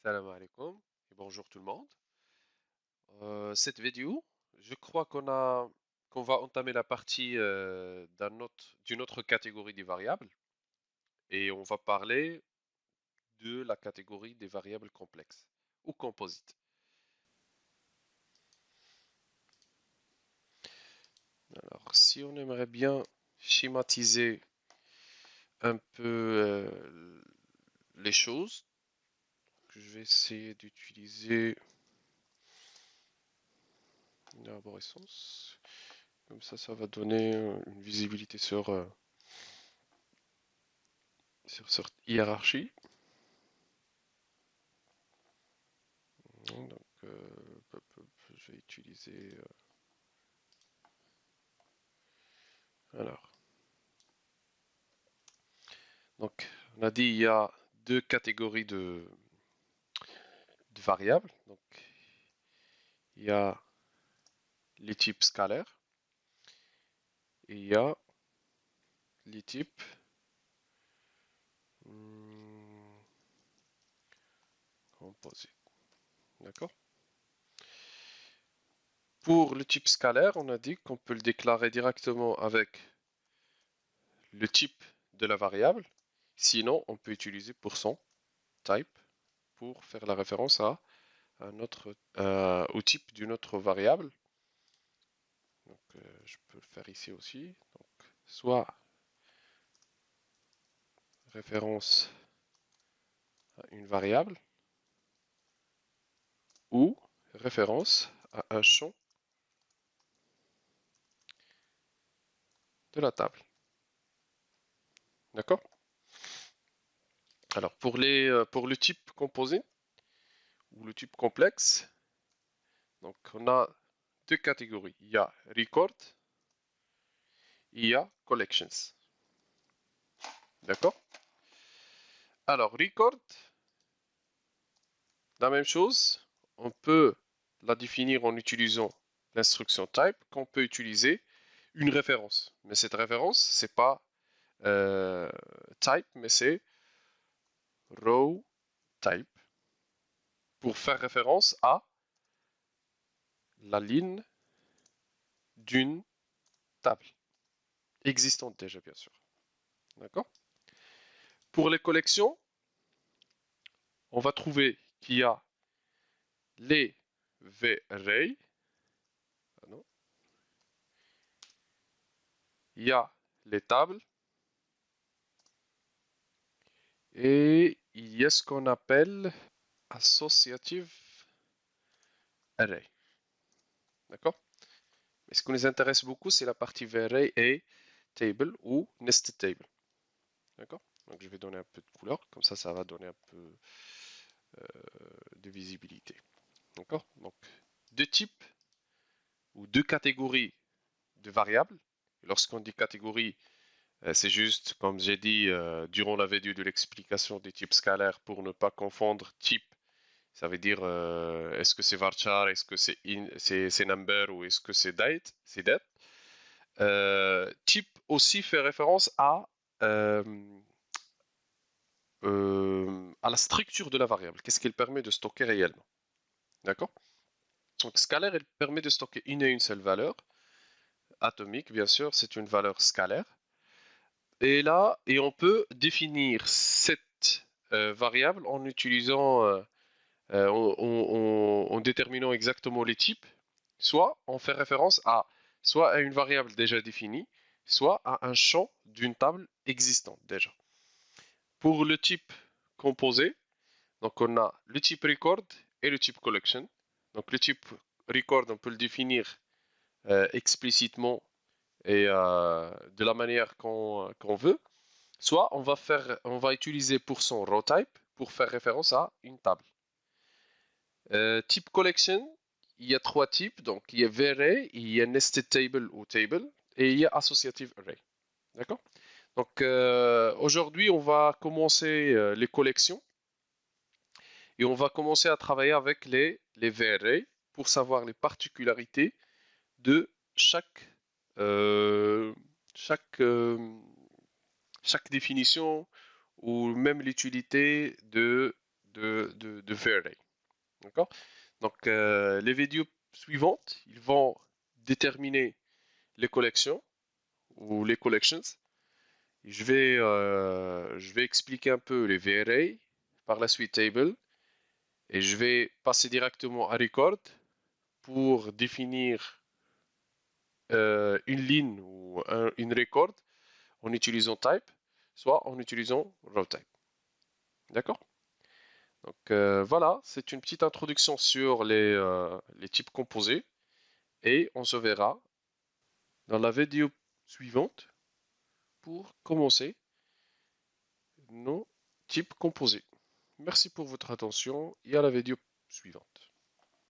Salam alaikum et bonjour tout le monde. Cette vidéo, je crois qu'on va entamer la partie d'une autre catégorie des variables et on va parler de la catégorie des variables complexes ou composites. Alors, si on aimerait bien schématiser un peu les choses, je vais essayer d'utiliser une arborescence. Comme ça va donner une visibilité sur cette hiérarchie. Donc, je vais utiliser. Alors, donc, on a dit il y a deux catégories de variables. Donc, il y a les types scalaires et il y a les types composites. D'accord? Pour le type scalaire, on a dit qu'on peut le déclarer directement avec le type de la variable. Sinon, on peut utiliser %type pour faire la référence à au type d'une autre variable. Donc, je peux le faire ici aussi. Donc, soit référence à une variable ou référence à un champ de la table. D'accord? Alors, pour le type composé ou le type complexe, donc on a deux catégories. Il y a record, il y a collections. D'accord? Alors, record, la même chose, on peut la définir en utilisant l'instruction type qu'on peut utiliser une référence. Mais cette référence, c'est pas euh, type, mais c'est row type pour faire référence à la ligne d'une table existante déjà, bien sûr. D'accord? Pour les collections, on va trouver qu'il y a les V-Ray, il y a les tables et il y a ce qu'on appelle associative array. D'accord? Mais ce qui nous intéresse beaucoup, c'est la partie V-Ray et table ou nested table. D'accord? Donc je vais donner un peu de couleur, comme ça va donner un peu de visibilité. D'accord? Donc deux types ou deux catégories de variables. Lorsqu'on dit catégorie, c'est juste, comme j'ai dit durant la vidéo de l'explication des types scalaires, pour ne pas confondre type, ça veut dire est-ce que c'est varchar, est-ce que c'est number ou est-ce que c'est date. Type aussi fait référence euh, à la structure de la variable. Qu'est-ce qu'elle permet de stocker réellement? D'accord? Donc scalaire, elle permet de stocker une et une seule valeur. Atomique, bien sûr, c'est une valeur scalaire. Et là, on peut définir cette variable en utilisant, en déterminant exactement les types. Soit on fait référence soit à une variable déjà définie, soit à un champ d'une table existante déjà. Pour le type composé, donc on a le type record et le type collection. Donc le type record, on peut le définir explicitement et de la manière qu'on veut. Soit on va utiliser pour son row type pour faire référence à une table. Type collection, il y a trois types. Donc il y a V-Array, il y a nested table ou table et il y a associative array. D'accord? Donc aujourd'hui, on va commencer les collections et on va commencer à travailler avec les V-Array pour savoir les particularités de euh, chaque, chaque définition ou même l'utilité de VArray. D'accord? Donc, les vidéos suivantes, ils vont déterminer les collections ou les collections. Je vais expliquer un peu les VArray, par la suite table, et je vais passer directement à record pour définir une ligne ou une record en utilisant type, soit en utilisant row type. D'accord? Donc voilà, c'est une petite introduction sur les types composés et on se verra dans la vidéo suivante pour commencer nos types composés. Merci pour votre attention et à la vidéo suivante.